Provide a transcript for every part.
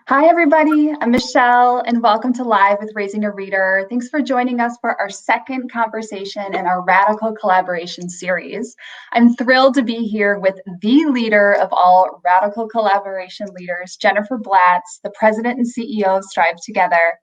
Hi, everybody. I'm Michelle, and welcome to Live with Raising a Reader. Thanks for joining us for our second conversation in our Radical Collaboration series. I'm thrilled to be here with the leader of all Radical Collaboration leaders, Jennifer Blatz, the president and CEO of Strive Together.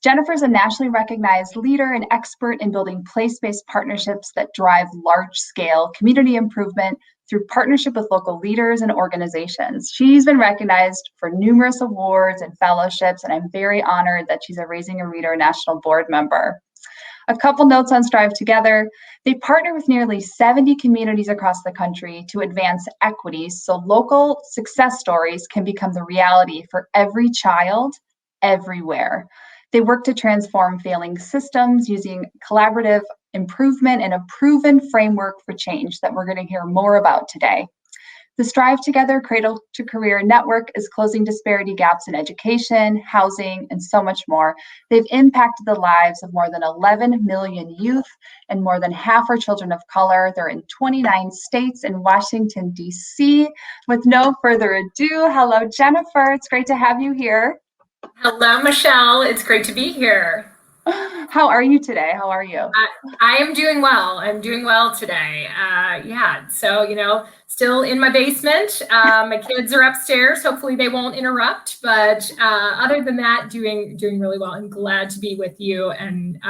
Jennifer is a nationally recognized leader and expert in building place-based partnerships that drive large-scale community improvement through partnership with local leaders and organizations. She's been recognized for numerous awards and fellowships, and I'm very honored that she's a Raising a Reader National Board member. A couple notes on Strive Together. They partner with nearly 70 communities across the country to advance equity so local success stories can become the reality for every child, everywhere. They work to transform failing systems using collaborative improvement and a proven framework for change that we're going to hear more about today. The Strive Together Cradle to Career Network is closing disparity gaps in education, housing, and so much more. They've impacted the lives of more than 11 million youth, and more than half are children of color. They're in 29 states and Washington, D.C. With no further ado, hello, Jennifer. It's great to have you here. Hello, Michelle. It's great to be here. How are you today? How are you? I am doing well. I'm doing well today. So, still in my basement. My kids are upstairs. Hopefully they won't interrupt. But other than that, doing really well. I'm glad to be with you and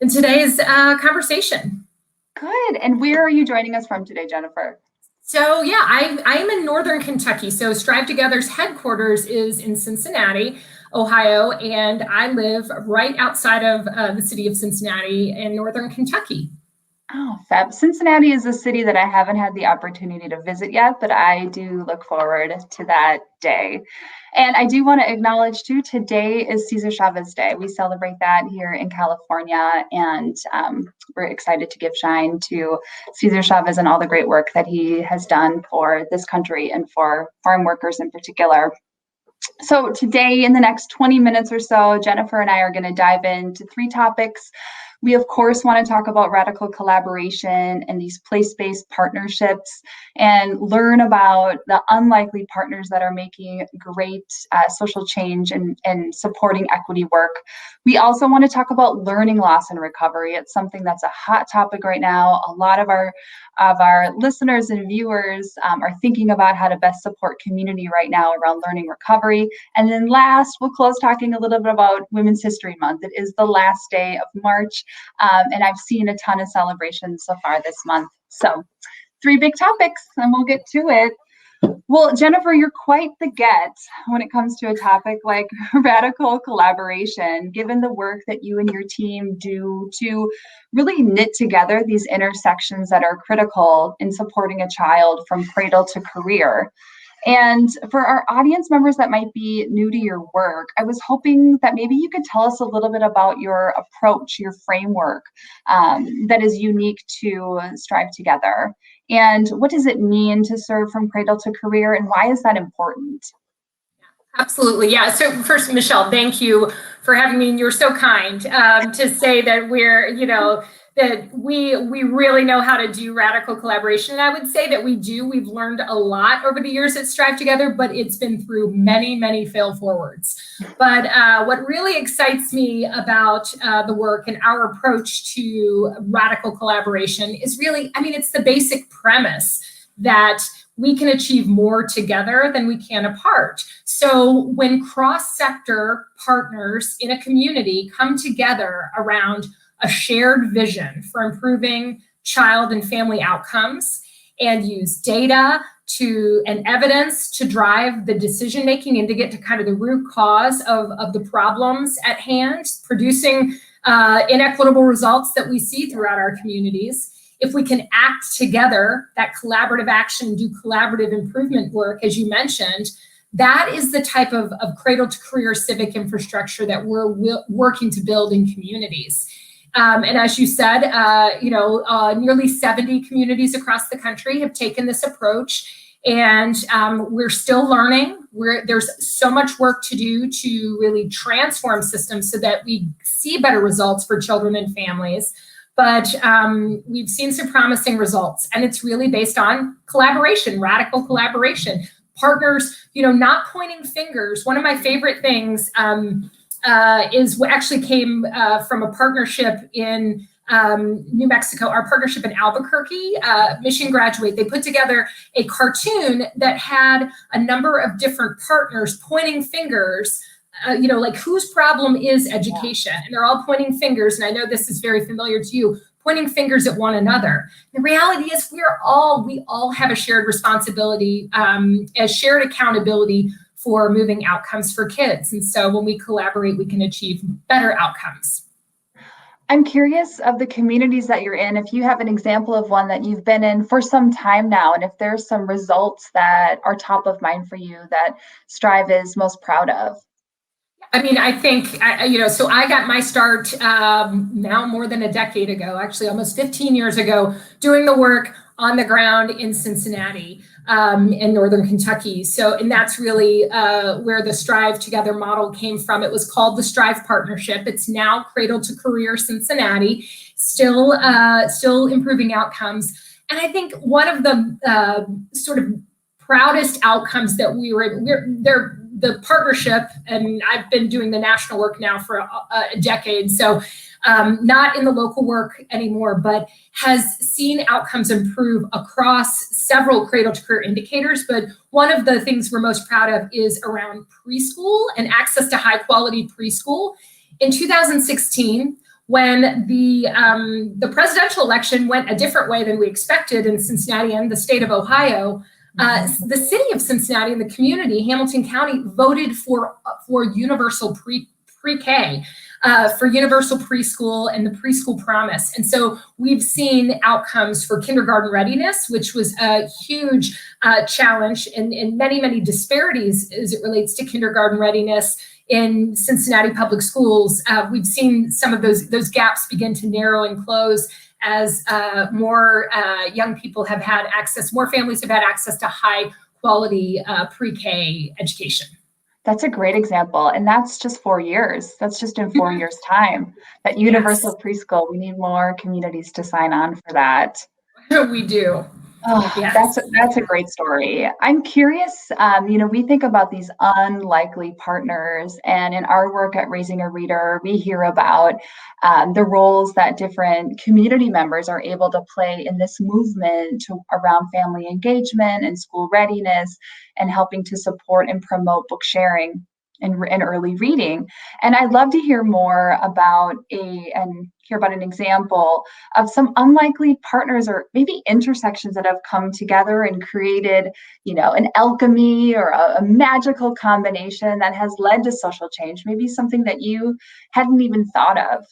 in today's conversation. Good. And where are you joining us from today, Jennifer? So yeah, I'm in Northern Kentucky. So Strive Together's headquarters is in Cincinnati, Ohio, and I live right outside of the city of Cincinnati in Northern Kentucky. Oh, fab. Cincinnati is a city that I haven't had the opportunity to visit yet, but I do look forward to that day. And I do want to acknowledge too, today is Cesar Chavez Day. We celebrate that here in California, and we're excited to give shine to Cesar Chavez and all the great work that he has done for this country and for farm workers in particular. So today, in the next 20 minutes or so, Jennifer and I are going to dive into 3 topics. We, of course, want to talk about radical collaboration and these place-based partnerships and learn about the unlikely partners that are making great social change and supporting equity work. We also want to talk about learning loss and recovery. It's something that's a hot topic right now. A lot of our listeners and viewers are thinking about how to best support community right now around learning recovery. And then last, we'll close talking a little bit about Women's History Month. It is the last day of March, and I've seen a ton of celebrations so far this month. So 3 big topics, and we'll get to it. Well, Jennifer, you're quite the get when it comes to a topic like radical collaboration, given the work that you and your team do to really knit together these intersections that are critical in supporting a child from cradle to career. And for our audience members that might be new to your work, I was hoping that maybe you could tell us a little bit about your approach, your framework that is unique to Strive Together. And what does it mean to serve from cradle to career, and why is that important? Absolutely. Yeah. So first, Michelle, thank you for having me. And you're so kind to say that that we really know how to do radical collaboration. And I would say that we've learned a lot over the years at Strive Together, but it's been through many, many fail forwards. But what really excites me about the work and our approach to radical collaboration is really, it's the basic premise that we can achieve more together than we can apart. So when cross-sector partners in a community come together around a shared vision for improving child and family outcomes and use data and evidence to drive the decision making and to get to kind of the root cause of the problems at hand, producing inequitable results that we see throughout our communities. If we can act together, that collaborative action, do collaborative improvement work, as you mentioned, that is the type of cradle to career civic infrastructure that we're working to build in communities. And as you said, nearly 70 communities across the country have taken this approach, and we're still learning. There's so much work to do to really transform systems so that we see better results for children and families. But we've seen some promising results, and it's really based on collaboration, radical collaboration, partners, not pointing fingers. One of my favorite things is what actually came from a partnership in New Mexico, our partnership in Albuquerque, Mission Graduate. They put together a cartoon that had a number of different partners pointing fingers, like whose problem is education? And they're all pointing fingers. And I know this is very familiar to you, pointing fingers at one another. The reality is we all have a shared responsibility, a shared accountability for moving outcomes for kids. And so when we collaborate, we can achieve better outcomes. I'm curious of the communities that you're in, if you have an example of one that you've been in for some time now, and if there's some results that are top of mind for you that Strive is most proud of. I mean, I think, so I got my start now more than a decade ago, actually almost 15 years ago, doing the work on the ground in Cincinnati, in Northern Kentucky. And that's really where the Strive Together model came from. It was called the Strive Partnership. It's now Cradle to Career Cincinnati, still improving outcomes. And I think one of the sort of proudest outcomes that the partnership, and I've been doing the national work now for a decade, so not in the local work anymore, but has seen outcomes improve across several cradle to career indicators. But one of the things we're most proud of is around preschool and access to high quality preschool. In 2016, when the presidential election went a different way than we expected in Cincinnati and the state of Ohio, the city of Cincinnati and the community, Hamilton County, voted for universal pre-K, for universal preschool and the preschool promise. And so we've seen outcomes for kindergarten readiness, which was a huge challenge and many, many disparities as it relates to kindergarten readiness in Cincinnati public schools. We've seen some of those gaps begin to narrow and close as more young people have had access, more families have had access to high quality pre-K education. That's a great example. And that's just 4 years. That's just in 4 years' time. That universal preschool, we need more communities to sign on for that. We do. Oh, yes. That's a great story. I'm curious, we think about these unlikely partners, and in our work at Raising a Reader, we hear about the roles that different community members are able to play in this movement around family engagement and school readiness and helping to support and promote book sharing and early reading. And I'd love to hear more about an example of some unlikely partners or maybe intersections that have come together and created, an alchemy or a magical combination that has led to social change, maybe something that you hadn't even thought of.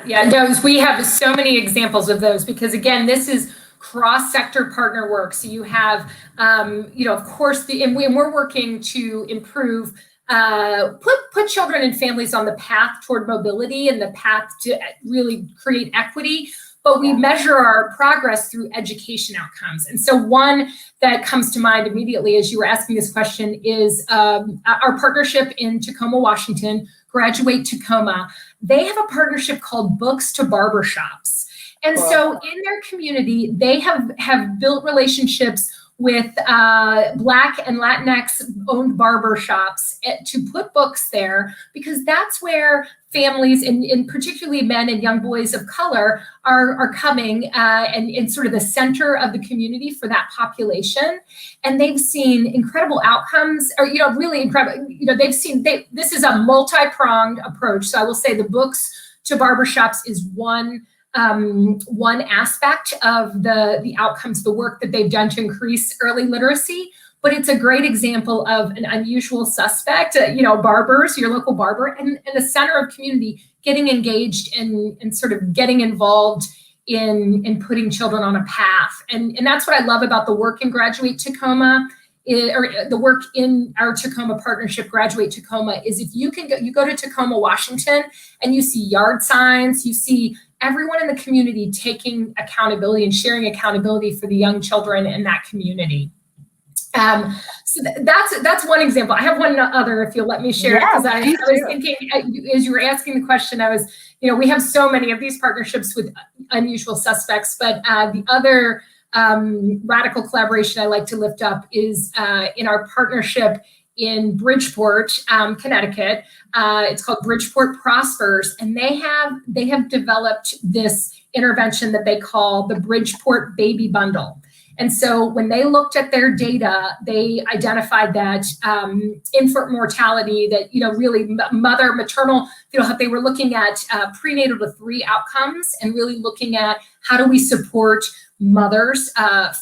No, we have so many examples of those because, again, this is cross-sector partner work. So you have, of course, and we're working to improve put children and families on the path toward mobility and the path to really create equity, but we measure our progress through education outcomes. And so one that comes to mind immediately as you were asking this question is our partnership in Tacoma, Washington, Graduate Tacoma. They have a partnership called Books to Barbershops. And so in their community, they have built relationships with Black and Latinx owned barbershops to put books there, because that's where families and particularly men and young boys of color are coming and sort of the center of the community for that population. And they've seen incredible outcomes, or, really incredible, this is a multi-pronged approach. So I will say the Books to Barbershops is one aspect of the outcomes, the work that they've done to increase early literacy, but it's a great example of an unusual suspect, barbers, your local barber, and the center of community getting engaged and sort of getting involved in putting children on a path. And that's what I love about the work in Graduate Tacoma, or the work in our Tacoma partnership, Graduate Tacoma, is if you go to Tacoma, Washington, and you see yard signs, you see everyone in the community taking accountability and sharing accountability for the young children in that community. So that's one example. I have one other, if you'll let me share, because I was thinking, as you were asking the question, I was, we have so many of these partnerships with unusual suspects, but the other radical collaboration I like to lift up is in our partnership in Bridgeport, Connecticut. It's called Bridgeport Prospers, and they have developed this intervention that they call the Bridgeport Baby Bundle. And so when they looked at their data, they identified that infant mortality, that, really maternal fetal health, they were looking at prenatal to 3 outcomes and really looking at how do we support mothers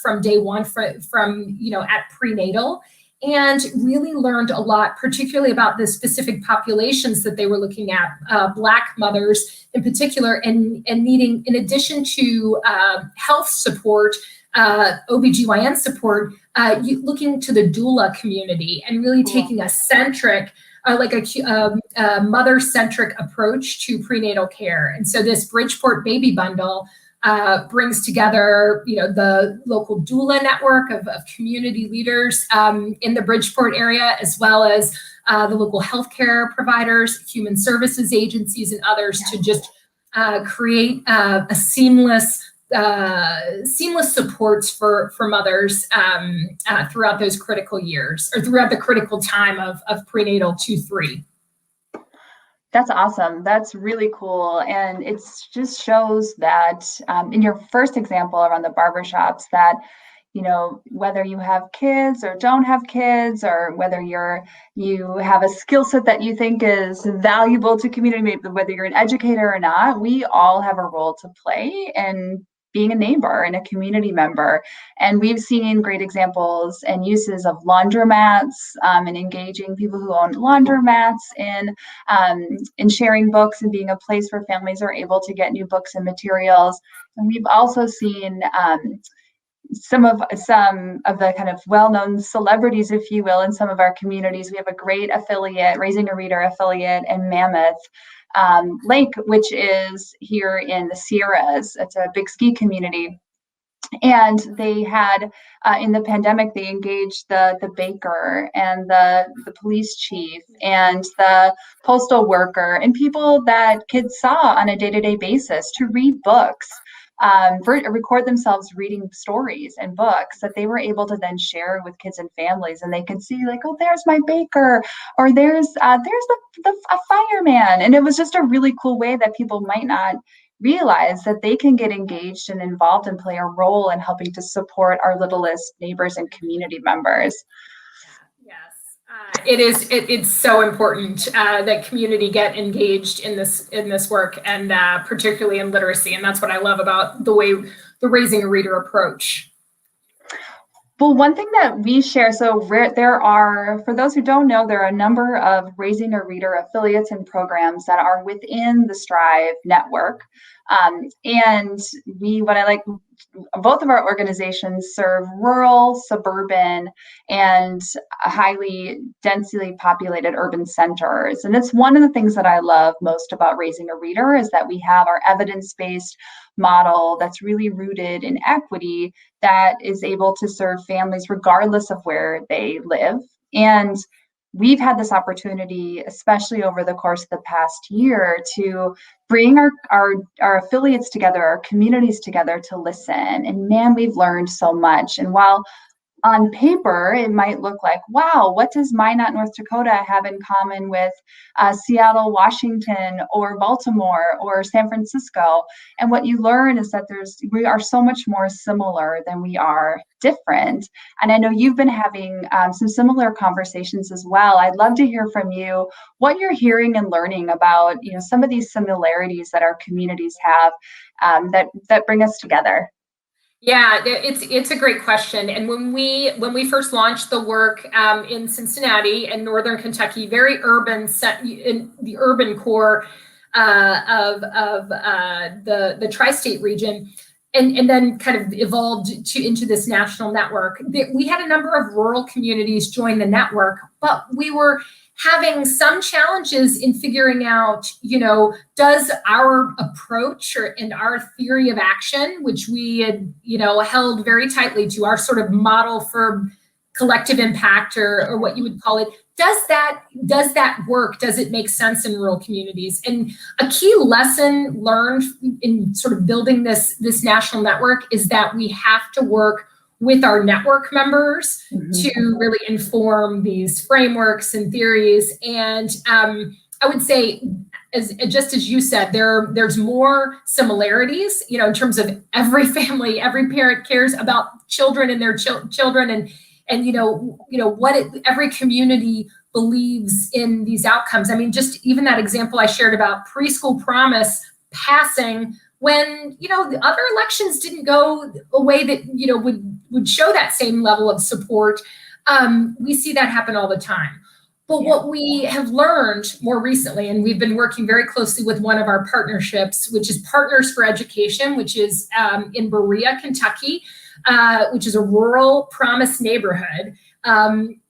from day one, from at prenatal, and really learned a lot, particularly about the specific populations that they were looking at, Black mothers in particular, and needing, in addition to health support, OBGYN support, looking to the doula community and really taking a centric, a mother-centric approach to prenatal care. And so this Bridgeport Baby Bundle brings together, the local doula network of community leaders in the Bridgeport area, as well as the local healthcare providers, human services agencies, and others to just create a seamless supports for mothers throughout those critical years, or throughout the critical time of prenatal 2-3. That's awesome. That's really cool. And it just shows that in your first example around the barbershops, that, whether you have kids or don't have kids, or whether you have a skill set that you think is valuable to community, whether you're an educator or not, we all have a role to play in being a neighbor and a community member. And we've seen great examples and uses of laundromats and engaging people who own laundromats in sharing books and being a place where families are able to get new books and materials. And we've also seen some of the kind of well-known celebrities, if you will, in some of our communities. We have a great affiliate, Raising a Reader affiliate in Mammoth Lake, which is here in the Sierras. It's a big ski community. And they had, in the pandemic, they engaged the baker and the police chief and the postal worker and people that kids saw on a day-to-day basis to read books, record themselves reading stories and books that they were able to then share with kids and families. And they could see, like, oh, there's my baker, or there's a fireman. And it was just a really cool way that people might not realize that they can get engaged and involved and play a role in helping to support our littlest neighbors and community members. It's so important that community get engaged in this work, and particularly in literacy. And that's what I love about the Raising a Reader approach. Well, one thing that we share, there are, for those who don't know, there are a number of Raising a Reader affiliates and programs that are within the Strive network. And both of our organizations serve rural, suburban, and highly densely populated urban centers. And it's one of the things that I love most about Raising a Reader, is that we have our evidence-based model that's really rooted in equity, that is able to serve families regardless of where they live. And we've had this opportunity, especially over the course of the past year, to bring our affiliates together, our communities together to listen. And man, we've learned so much. And while on paper, it might look like, wow, what does Minot, North Dakota have in common with Seattle, Washington, or Baltimore, or San Francisco? And what you learn is that we are so much more similar than we are different. And I know you've been having some similar conversations as well. I'd love to hear from you what you're hearing and learning about, some of these similarities that our communities have that bring us together. Yeah, it's a great question. And when we first launched the work in Cincinnati and Northern Kentucky, very urban, set in the urban core of the tri-state region, and then kind of evolved into this national network, we had a number of rural communities join the network, but we were having some challenges in figuring out, does our approach and our theory of action, which we had, held very tightly to, our sort of model for collective impact or what you would call it. Does that work? Does it make sense in rural communities? And a key lesson learned in sort of building this national network is that we have to work with our network members to really inform these frameworks and theories. And I would say, just as you said, there's more similarities, in terms of every family, every parent cares about children and their children, and every community believes in these outcomes. I mean, just even that example I shared about preschool promise passing when, the other elections didn't go a way that, would show that same level of support. We see that happen all the time. But what we have learned more recently, and we've been working very closely with one of our partnerships, which is Partners for Education, which is in Berea, Kentucky, which is a rural promise neighborhood,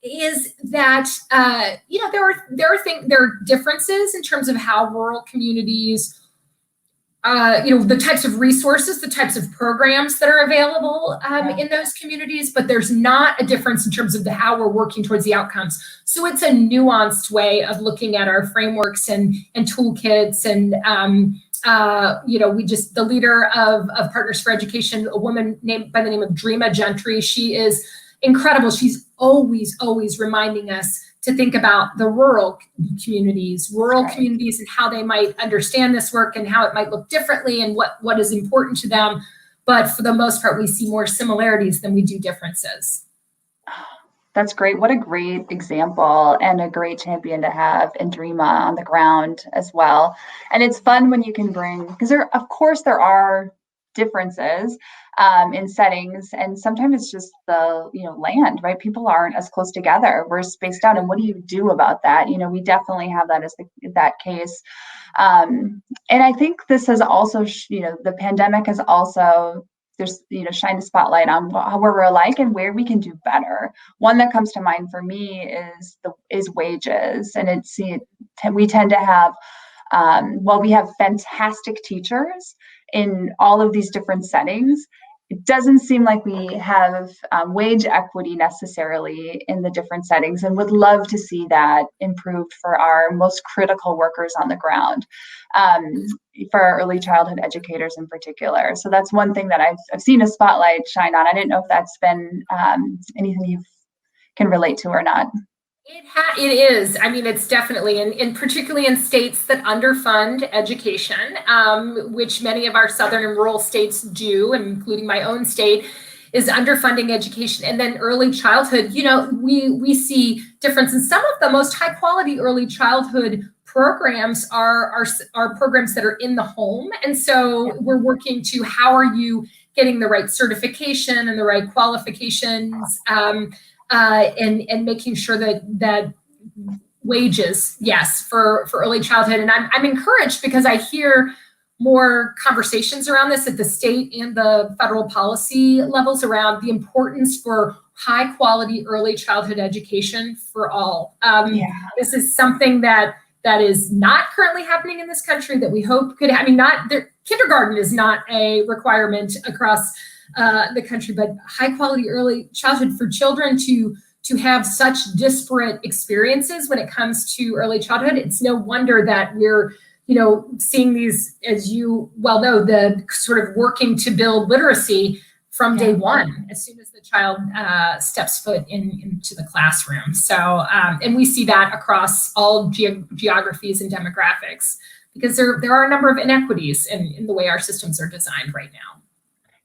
is that there are differences in terms of how rural communities, the types of resources, the types of programs that are available in those communities, but there's not a difference in terms of how we're working towards the outcomes. So it's a nuanced way of looking at our frameworks and toolkits. And, the leader of Partners for Education, a woman named by the name of Dreama Gentry, she is incredible. She's always reminding us to think about the rural communities and how they might understand this work and how it might look differently and what is important to them. But for the most part, we see more similarities than we do differences. That's great. What a great example and a great champion to have in Dreama on the ground as well. And it's fun when you can bring, because there are differences in settings, and sometimes it's just the land, right? People aren't as close together. We're spaced out, and what do you do about that? We definitely have that as that case. And I think this has also, the pandemic has also shine a spotlight on where we're alike and where we can do better. One that comes to mind for me is wages, and we tend to have we have fantastic teachers in all of these different settings. It doesn't seem like we have wage equity necessarily in the different settings, and would love to see that improved for our most critical workers on the ground, for our early childhood educators in particular. So that's one thing that I've seen a spotlight shine on. I didn't know if that's been anything you can relate to or not. It is. I mean, it's definitely, and particularly in states that underfund education, which many of our southern and rural states do, including my own state, is underfunding education. And then early childhood, we see difference. And some of the most high quality early childhood programs are programs that are in the home. And so we're working to how are you getting the right certification and the right qualifications, and making sure that wages, yes, for early childhood. And I'm encouraged because I hear more conversations around this at the state and the federal policy levels around the importance for high quality early childhood education for all. This is something that is not currently happening in this country that we hope could. Kindergarten is not a requirement across the country, but high quality early childhood for children to have such disparate experiences when it comes to early childhood. It's no wonder that we're seeing these, as you well know, the sort of working to build literacy from day one, as soon as the child steps foot into the classroom. So, and we see that across all geographies and demographics, because there are a number of inequities in the way our systems are designed right now.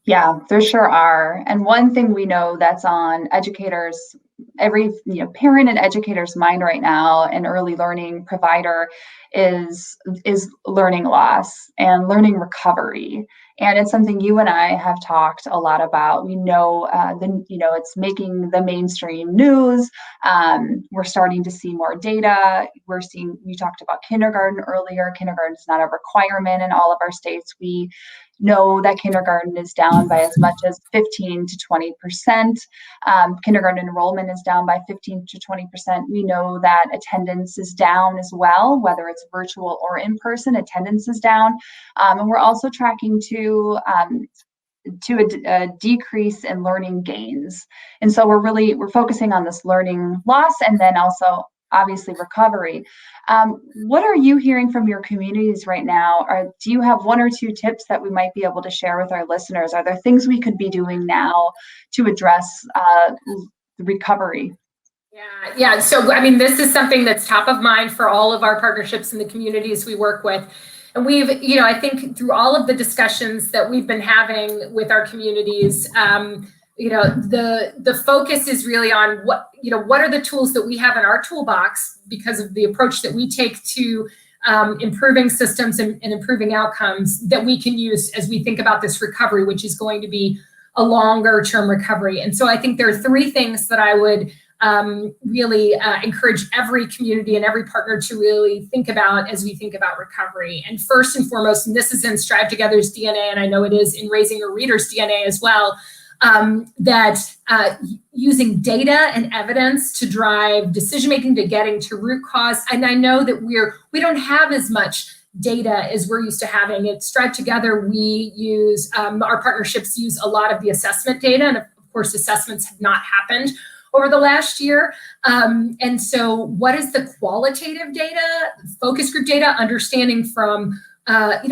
Yeah, there sure are. And one thing we know that's on educators, every parent and educator's mind right now, an early learning provider, is learning loss and learning recovery. And it's something you and I have talked a lot about. We know it's making the mainstream news. We're starting to see more data. We talked about kindergarten earlier. Kindergarten is not a requirement in all of our states. We know that kindergarten is down by as much as 15 to 20%. Kindergarten enrollment is down by 15 to 20%. We know that attendance is down as well, whether it's virtual or in person, attendance is down. And we're also tracking to a decrease in learning gains. And so we're focusing on this learning loss and then also obviously recovery. What are you hearing from your communities right now? Or do you have one or two tips that we might be able to share with our listeners? Are there things we could be doing now to address recovery? Yeah. So, I mean, this is something that's top of mind for all of our partnerships in the communities we work with. And we've, I think through all of the discussions that we've been having with our communities, the focus is really on what are the tools that we have in our toolbox because of the approach that we take to improving systems and improving outcomes that we can use as we think about this recovery, which is going to be a longer term recovery. And so I think there are three things that I would really encourage every community and every partner to really think about as we think about recovery. And first and foremost, and this is in Strive Together's DNA, and I know it is in Raising Your Readers' DNA as well, that using data and evidence to drive decision-making, to getting to root cause. And I know that we don't have as much data as we're used to having. At Strive Together, we use, our partnerships use a lot of the assessment data, and of course, assessments have not happened over the last year. And so what is the qualitative data, focus group data, understanding from,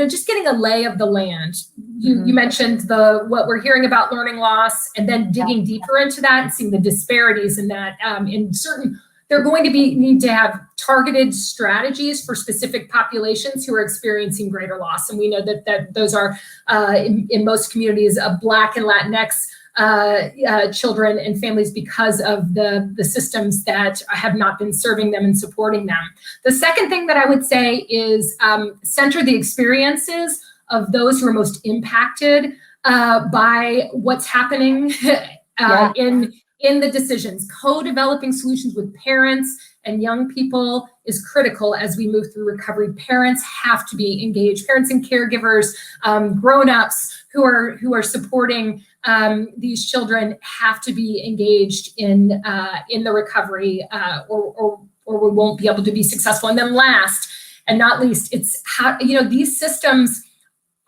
just getting a lay of the land. You mentioned what we're hearing about learning loss, and then digging deeper into that and seeing the disparities in that. They're going to need to have targeted strategies for specific populations who are experiencing greater loss. And we know that those are in most communities Black and Latinx children and families because of the systems that have not been serving them and supporting them. The second thing that I would say is center the experiences of those who are most impacted by what's happening in the decisions. Co-developing solutions with parents and young people is critical as we move through recovery. Parents have to be engaged. Parents and caregivers, grown-ups who are supporting these children have to be engaged in the recovery, or we won't be able to be successful. And then last and not least, it's how these systems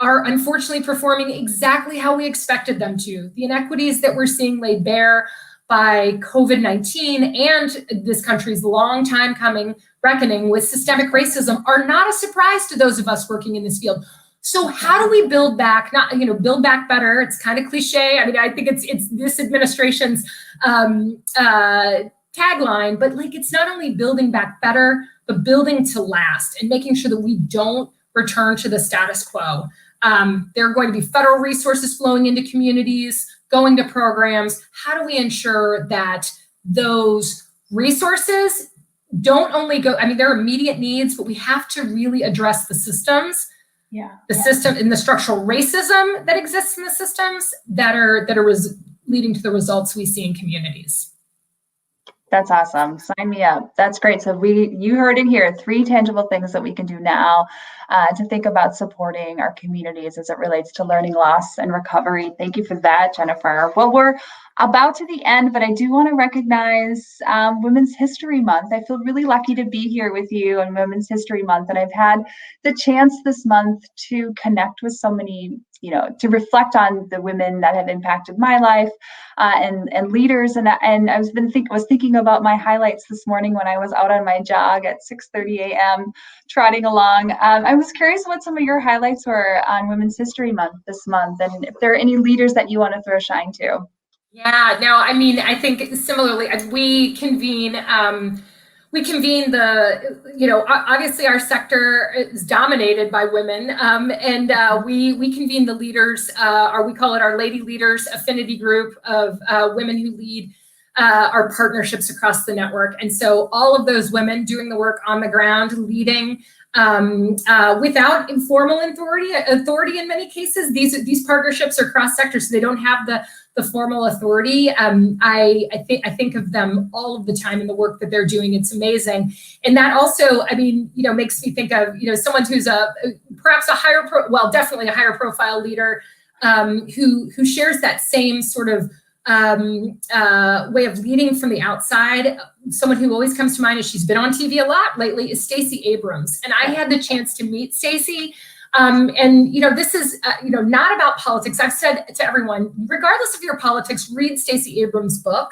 are unfortunately performing exactly how we expected them to. The inequities that we're seeing laid bare by COVID-19 and this country's long time coming reckoning with systemic racism are not a surprise to those of us working in this field. So how do we build back, build back better? It's kind of cliche. I mean, I think it's this administration's tagline, but it's not only building back better, but building to last and making sure that we don't return to the status quo. There are going to be federal resources flowing into communities, going to programs. How do we ensure that those resources don't only go, there are immediate needs, but we have to really address the systems, system and the structural racism that exists in the systems that are leading to the results we see in communities. That's awesome. Sign me up. That's great. So you heard it here, 3 tangible things that we can do now to think about supporting our communities as it relates to learning loss and recovery. Thank you for that, Jennifer. Well, we're about to the end, but I do want to recognize Women's History Month. I feel really lucky to be here with you on Women's History Month, and I've had the chance this month to connect with so many, to reflect on the women that have impacted my life and leaders. And I was thinking about my highlights this morning when I was out on my jog at 6:30 a.m. trotting along. I was curious what some of your highlights were on Women's History Month this month, and if there are any leaders that you want to throw shine to. Yeah, no, I think similarly, we convene obviously our sector is dominated by women, and we convene the leaders, or we call it our Lady Leaders Affinity Group of women who lead our partnerships across the network. And so all of those women doing the work on the ground, leading without informal authority in many cases. These partnerships are cross-sector, so they don't have the formal authority. I think of them all of the time in the work that they're doing. It's amazing. And that also, makes me think of, someone who's perhaps definitely a higher profile leader who shares that same sort of way of leading from the outside. Someone who always comes to mind, as she's been on TV a lot lately, is Stacey Abrams. And I had the chance to meet Stacey And, this is, not about politics. I've said to everyone, regardless of your politics, read Stacey Abrams' book.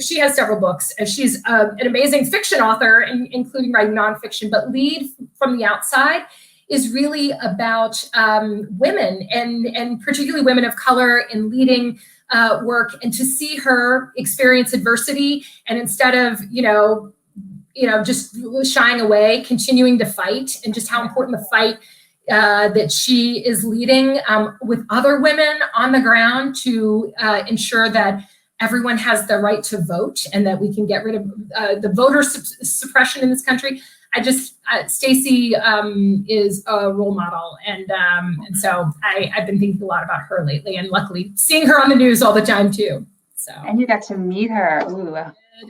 She has several books. She's an amazing fiction author, including writing nonfiction, but Lead from the Outside is really about women and particularly women of color in leading work, and to see her experience adversity and instead of, just shying away, continuing to fight, and just how important the fight that she is leading with other women on the ground to ensure that everyone has the right to vote and that we can get rid of the voter suppression in this country. Stacey is a role model, and so I've been thinking a lot about her lately, and luckily seeing her on the news all the time too. So. And you got to meet her. Ooh.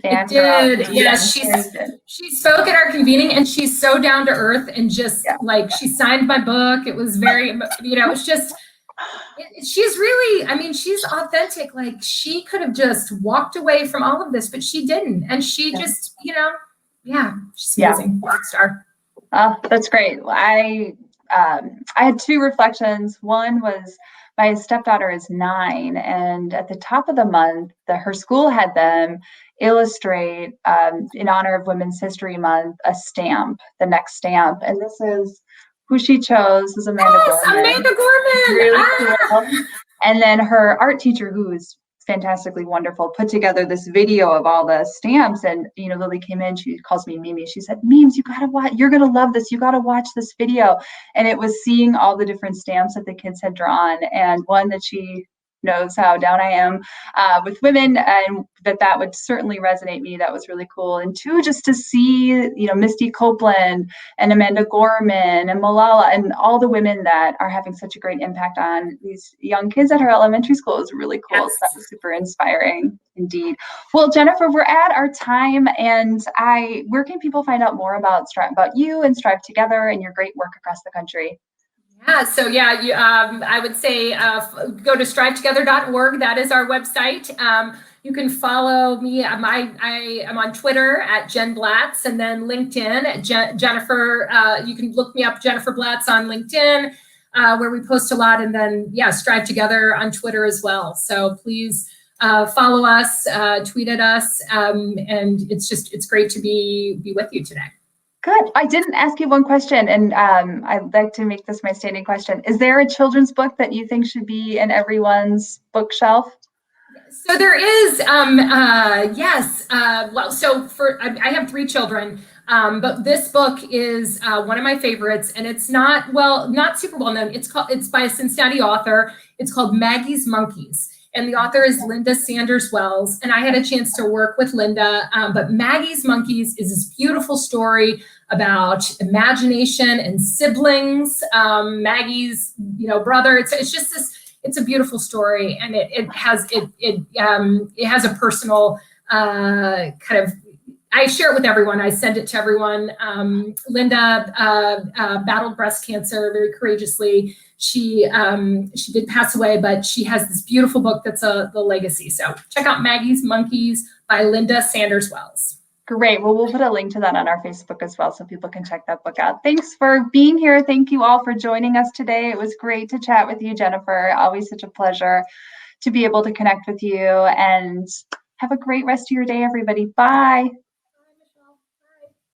It did. Yes, she spoke at our convening, and she's so down to earth, and just she signed my book. It was very, it's just, she's really, she's authentic. Like, she could have just walked away from all of this, but she didn't. And she just, she's amazing. Rock star. That's great. I had two reflections. One was, my stepdaughter is 9, and at the top of the month, her school had them illustrate, in honor of Women's History Month, a stamp, the next stamp. And this is who she chose, is Amanda Gorman. Amanda Gorman! Really cool. And then her art teacher, who is fantastically wonderful, put together this video of all the stamps. And Lily came in, she calls me Mimi, she said, Memes, you gotta watch, you're gonna love this, you gotta watch this video. And it was seeing all the different stamps that the kids had drawn, and one that she knows how down I am with women, and that would certainly resonate me. That was really cool. And two, just to see, Misty Copeland and Amanda Gorman and Malala and all the women that are having such a great impact on these young kids at her elementary school is really cool. Yes. So that was super inspiring indeed. Well, Jennifer, we're at our time, and where can people find out more about you and Strive Together and your great work across the country? Yeah, so I would say go to strivetogether.org. That is our website. You can follow me. I'm on Twitter at Jen Blatz, and then LinkedIn at Jennifer. You can look me up, Jennifer Blatz, on LinkedIn, where we post a lot, and then Strive Together on Twitter as well. So please follow us, tweet at us, and it's great to be with you today. Good. I didn't ask you one question, and I'd like to make this my standing question. Is there a children's book that you think should be in everyone's bookshelf? So there is, yes. I have 3 children, but this book is one of my favorites, and it's not super well known. It's by a Cincinnati author. It's called Maggie's Monkeys. And the author is Linda Sanders Wells. And I had a chance to work with Linda, but Maggie's Monkeys is this beautiful story about imagination and siblings. Maggie's, brother. It's just this. It's a beautiful story, and it has a personal kind of. I share it with everyone. I send it to everyone. Linda battled breast cancer very courageously. She did pass away, but she has this beautiful book that's the legacy. So check out Maggie's Monkeys by Linda Sanders Wells. Great. Well, we'll put a link to that on our Facebook as well, so people can check that book out. Thanks for being here. Thank you all for joining us today. It was great to chat with you, Jennifer. Always such a pleasure to be able to connect with you, and have a great rest of your day, everybody. Bye.